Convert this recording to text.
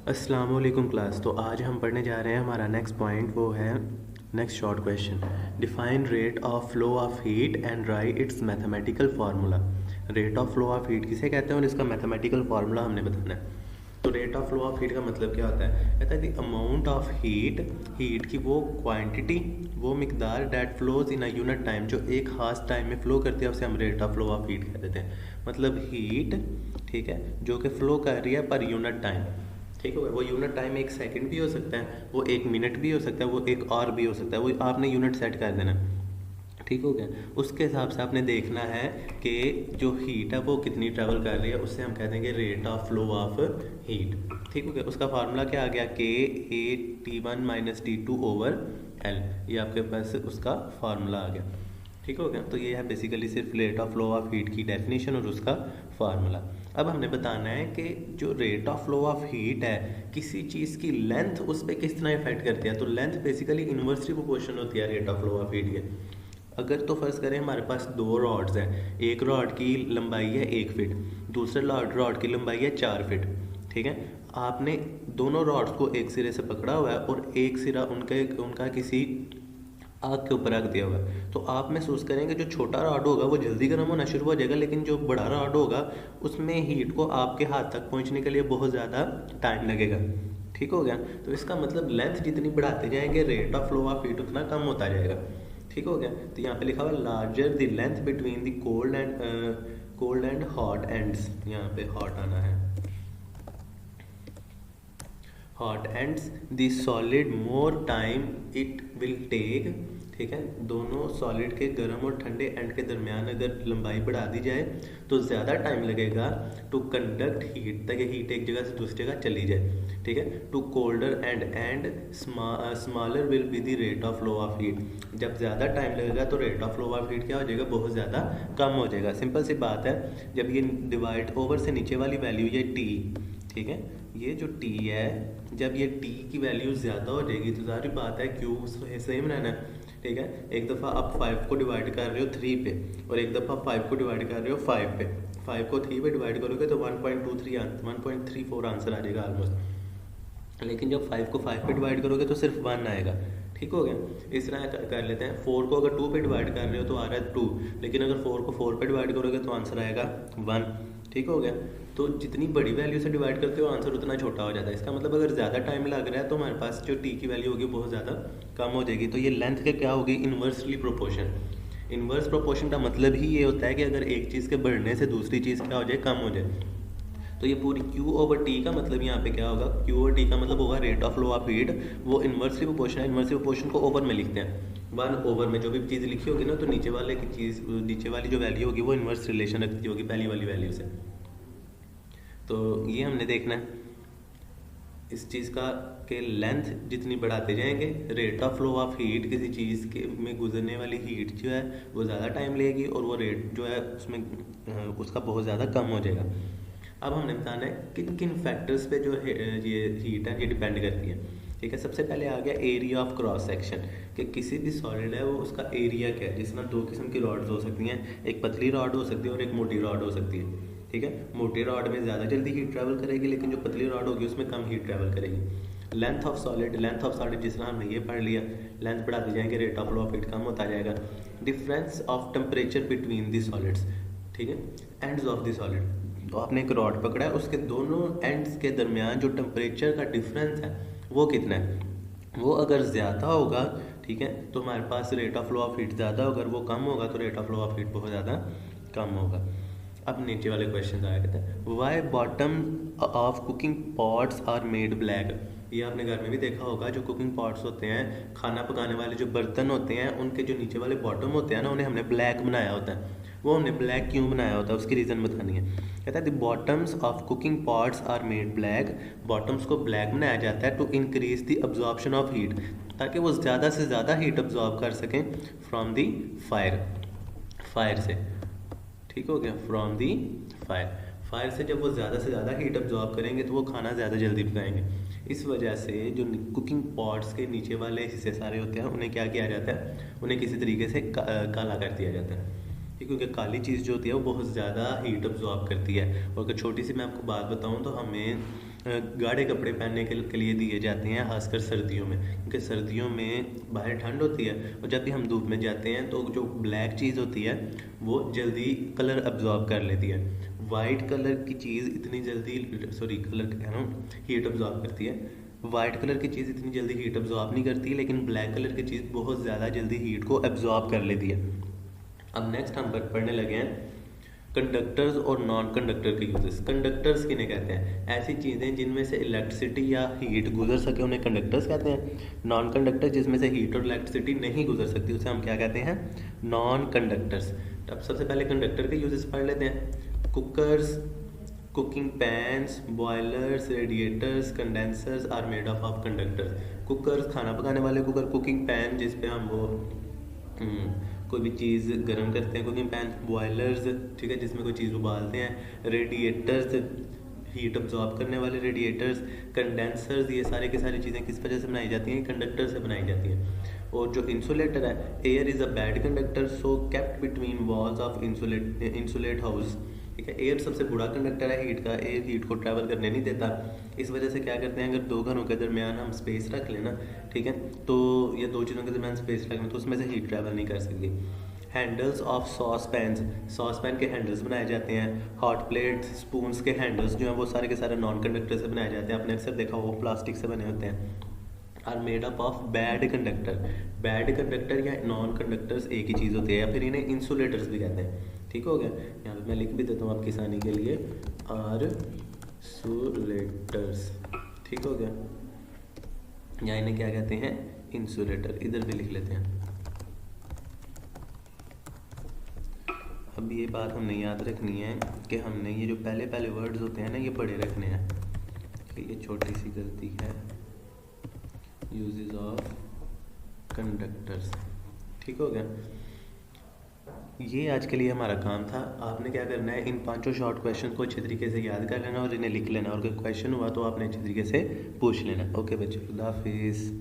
अस्सलाम वालेकुम क्लास। तो आज हम पढ़ने जा रहे हैं, हमारा नेक्स्ट पॉइंट वो है next short question. Define rate of flow of heat and right it's mathematical formula. Rate of flow of heat किसे कहते हैं और इसका मैथमेटिकल फार्मूला हमने बताना है। तो rate of flow of heat का मतलब क्या होता है? कहता है द अमाउंट ऑफ हीट की वो क्वांटिटी, वो मिकदार that flows in a unit time, जो एक खास टाइम में फ्लो करती है, उसे हम rate of flow of heat कह देते हैं। मतलब हीट, ठीक है, जो कि फ्लो कर रही है पर यूनिट टाइम। ठीक है, वो यूनिट टाइम 1 सेकंड भी हो सकता है, वो 1 मिनट भी हो सकता है, वो 1 आवर भी हो सकता है, वो आपने यूनिट सेट कर देना। ठीक हो गया। उसके हिसाब से आपने देखना है कि जो हीट है वो कितनी ट्रैवल कर रही है, उससे हम कह देंगे rate of flow of heat. ठीक हो गया। उसका फार्मूला क्या आ गया? के ए T1 - T2/L। ये आपके पास उसका फार्मूला आ गया। ठीक हो गया। तो ये है बेसिकली सिर्फ rate of flow of heat की डेफिनेशन और उसका फार्मूला। अब हमने बताना है कि जो rate of flow of heat है, किसी चीज़ की लेंथ उस पर किस तरह इफेक्ट करती है। तो लेंथ बेसिकली इन्वर्सली प्रोपोर्शनल होती है rate of flow of heat के। अगर तो फर्ज करें हमारे पास 2 रॉड्स हैं, एक रॉड की लंबाई है 1 फीट, दूसरे रॉड की लंबाई है 4 फीट। ठीक है, आपने दोनों रॉड्स को एक सिरे से पकड़ा हुआ है और एक सिरा उनका किसी आग के ऊपर रख दिया हुआ है। तो आप महसूस करेंगे जो छोटा रॉड होगा वो जल्दी गर्म होना शुरू हो जाएगा, लेकिन जो बड़ा रॉड होगा उसमें हीट को आपके हाथ तक पहुंचने के लिए बहुत ज़्यादा टाइम लगेगा। ठीक हो गया। तो इसका मतलब लेंथ जितनी बढ़ाते जाएंगे rate of flow of heat उतना कम होता जाएगा। ठीक हो गया। तो यहाँ पे लिखा हुआ larger the length between the cold and hot ends. यहाँ पे हॉट आना है, hot ends the solid more time it will take. ठीक है, दोनों सॉलिड के गर्म और ठंडे एंड के दरमियान अगर लंबाई बढ़ा दी जाए तो ज़्यादा टाइम लगेगा टू कंडक्ट हीट, ताकि हीट एक जगह से दूसरी जगह चली जाए। ठीक है, to colder and smaller will be the rate of flow of heat. जब ज़्यादा टाइम लगेगा तो rate of flow of heat क्या हो जाएगा? बहुत ज़्यादा कम हो जाएगा। सिंपल सी बात है, जब ये डिवाइड ओवर से नीचे वाली वैल्यू ये टी, ठीक है, ये जो टी है, जब ये टी की वैल्यू ज़्यादा हो जाएगी तो सारी बात है क्यू सेम रहना है। ठीक है, एक दफ़ा आप 5 को डिवाइड कर रहे हो 3 पे और एक दफ़ा 5 को डिवाइड कर रहे हो 5 पे। 5 को 3 पे डिवाइड करोगे तो 1.34 आंसर आ जाएगा ऑलमोस्ट। लेकिन जब 5 को 5 पे डिवाइड करोगे तो सिर्फ 1 आएगा। ठीक हो गया। इस तरह कर लेते हैं। 4 को अगर 2 पे डिवाइड कर रहे हो तो आ रहा है 2, लेकिन अगर 4 को 4 पे डिवाइड करोगे तो आंसर आएगा 1। ठीक हो गया। तो जितनी बड़ी वैल्यू से डिवाइड करते हो आंसर उतना छोटा हो जाता है। इसका मतलब अगर ज़्यादा टाइम लग रहा है तो हमारे पास जो टी की वैल्यू होगी बहुत ज़्यादा कम हो जाएगी। तो ये लेंथ के क्या होगी? Inversely proportion. इन्वर्स प्रोपोर्शन का मतलब ही ये होता है कि अगर एक चीज़ के बढ़ने से दूसरी चीज़ क्या हो जाए? कम हो जाए। तो ये पूरी Q/T का मतलब यहाँ पे क्या होगा? Q/T का मतलब होगा rate of flow of heat. वो इन्वर्सली प्रोपोर्शन है। इन्वर्सली प्रोपोर्शन को ओवर में लिखते हैं। 1 ओवर में जो भी चीज़ लिखी होगी ना, तो नीचे वाले की चीज़, नीचे वाली जो वैल्यू होगी वो इन्वर्स रिलेशन रखती होगी पहली वाली वैल्यू से। तो ये हमने देखना है इस चीज़ का कि लेंथ जितनी बढ़ाते जाएंगे rate of flow of heat, किसी चीज़ के में गुजरने वाली हीट जो है वो ज़्यादा टाइम लेगी और वो रेट जो है उसमें उसका बहुत ज़्यादा कम हो जाएगा। अब हमने बताना है किन किन फैक्टर्स पे जो है ये हीट है ये डिपेंड करती है। ठीक है, सबसे पहले आ गया एरिया ऑफ क्रॉस सेक्शन, कि किसी भी सॉलिड है वो उसका एरिया क्या है। जिस तरह 2 किस्म की रॉड्स हो सकती हैं, एक पतली रॉड हो सकती है और एक मोटी रॉड हो सकती है। ठीक है, मोटी रॉड में ज़्यादा जल्दी हीट ट्रैवल करेगी, लेकिन जो पतली रॉड होगी उसमें कम हीट ट्रैवल करेगी। लेंथ ऑफ सॉलिड जिस तरह हमने ये पढ़ लिया, लेंथ बढ़ाते जाएंगे rate of flow of heat कम होता जाएगा। Difference of temperature between the solids, ठीक है, एंड्स ऑफ द सॉलिड। तो आपने एक रॉड पकड़ा है, उसके दोनों एंड्स के दरमियान जो टेम्परेचर का डिफरेंस है वो कितना है? वो अगर ज़्यादा होगा, ठीक है, तो हमारे पास rate of flow of heat ज़्यादा होगा, अगर वो कम होगा तो rate of flow of heat बहुत ज़्यादा कम होगा। अब नीचे वाले क्वेश्चन आया कहते हैं why bottom of cooking pots are made black. ये आपने घर में भी देखा होगा, जो कुकिंग पॉट्स होते हैं, खाना पकाने वाले जो बर्तन होते हैं, उनके जो नीचे वाले बॉटम होते हैं ना, उन्हें हमने ब्लैक बनाया होता है। वो हमने ब्लैक क्यों बनाया होता है उसकी रीज़न बतानी है। कहता है the bottoms of cooking pots are made black. Bottoms को ब्लैक बनाया जाता है to increase the absorption of heat, ताकि वो ज़्यादा से ज़्यादा हीट अब्जॉर्ब कर सकें फ्रॉम दी फायर से। ठीक हो गया, फ्रॉम दी फायर से जब वो ज़्यादा से ज़्यादा हीट अब्जॉर्ब करेंगे तो वो खाना ज़्यादा जल्दी पकाएंगे। इस वजह से जो कुकिंग पॉट्स के नीचे वाले हिस्से सारे होते हैं उन्हें क्या किया जाता है? उन्हें किसी तरीके से काला कर दिया जाता है। क्योंकि काली चीज़ जो होती है वो बहुत ज़्यादा हीट अब्जॉर्ब करती है। और अगर छोटी सी मैं आपको बात बताऊँ तो हमें गाढ़े कपड़े पहनने के लिए दिए जाते हैं, खासकर सर्दियों में, क्योंकि सर्दियों में बाहर ठंड होती है और जब भी हम धूप में जाते हैं तो जो ब्लैक चीज़ होती है वो जल्दी कलर अब्जॉर्ब कर लेती है। वाइट कलर की चीज़ इतनी जल्दी, सॉरी कलर कह रहा हूँ, हीट अब्जॉर्ब करती है। वाइट कलर की चीज़ इतनी जल्दी हीट अब्जॉर्ब नहीं करती, लेकिन ब्लैक कलर की चीज़ बहुत ज़्यादा जल्दी हीट को अब्जॉर्ब कर लेती है। अब नेक्स्ट हम पढ़ने लगे हैं कंडक्टर्स और नॉन कंडक्टर के यूजेस। कंडक्टर्स किन्हें कहते हैं? ऐसी चीज़ें जिनमें से इलेक्ट्रिसिटी या हीट गुजर सके उन्हें कंडक्टर्स कहते हैं। नॉन कंडक्टर जिसमें से हीट और इलेक्ट्रिसिटी नहीं गुजर सकती उसे हम क्या कहते हैं? Non conductors. अब सबसे पहले कंडक्टर के यूजेस पढ़ लेते हैं। Cookers, cooking pans, boilers, radiators, condensers are made of conductors. Cookers खाना पकाने वाले कुकर, कुकिंग पैन जिस पे हम वो कोई भी चीज़ गर्म करते हैं, कुकिंग पैन, बॉयलर्स, ठीक है, जिसमें कोई चीज़ उबालते हैं, रेडिएटर्स हीट अब्जॉर्ब करने वाले रेडिएटर्स, कंडेंसर्स, ये सारे की सारी चीज़ें किस वजह से बनाई जाती हैं? कंडक्टर से बनाई जाती हैं। और जो इंसुलेटर है, air is a bad conductor so kept between walls of insulate house. ठीक है, एयर सबसे बुरा कंडक्टर है हीट का, एयर हीट को ट्रैवल करने नहीं देता। इस वजह से क्या करते हैं, अगर दो घरों के दरमियान हम स्पेस रख लेना, ठीक है, तो ये दो चीज़ों के दरमियान स्पेस रख लें तो उसमें से हीट ट्रैवल नहीं कर सकती। Handles of sauce pans, sauce pan के हैंडल्स बनाए जाते हैं। हॉट प्लेट्स, स्पून्स के हैंडल्स जो हैं वो सारे के सारे नॉन कंडक्टर से बनाए जाते हैं। आपने अक्सर देखा वो प्लास्टिक से बने होते हैं। Are made up of bad conductor. Bad conductor या नॉन कंडक्टर्स एक ही चीज़ होती है, या फिर इन्हें इंसुलेटर्स भी कहते हैं। ठीक हो गया, यहाँ पे मैं लिख भी देता हूँ आपकी आसानी के लिए, आर सुलेटर्स। ठीक हो गया, या इन्हें क्या कहते हैं? इंसुलेटर। इधर भी लिख लेते हैं। अब ये बात हमने याद रखनी है कि हमने ये जो पहले पहले वर्ड्स होते हैं ना ये पढ़े रखने हैं। ये छोटी सी गलती है, यूजेस ऑफ कंडक्टर्स। ठीक हो गया, ये आज के लिए हमारा काम था। आपने क्या करना है, इन 5 शॉर्ट क्वेश्चन को अच्छे तरीके से याद कर लेना और इन्हें लिख लेना, और कोई क्वेश्चन हुआ तो आपने अच्छे तरीके से पूछ लेना। ओके बच्चों, खुदा हाफिज़।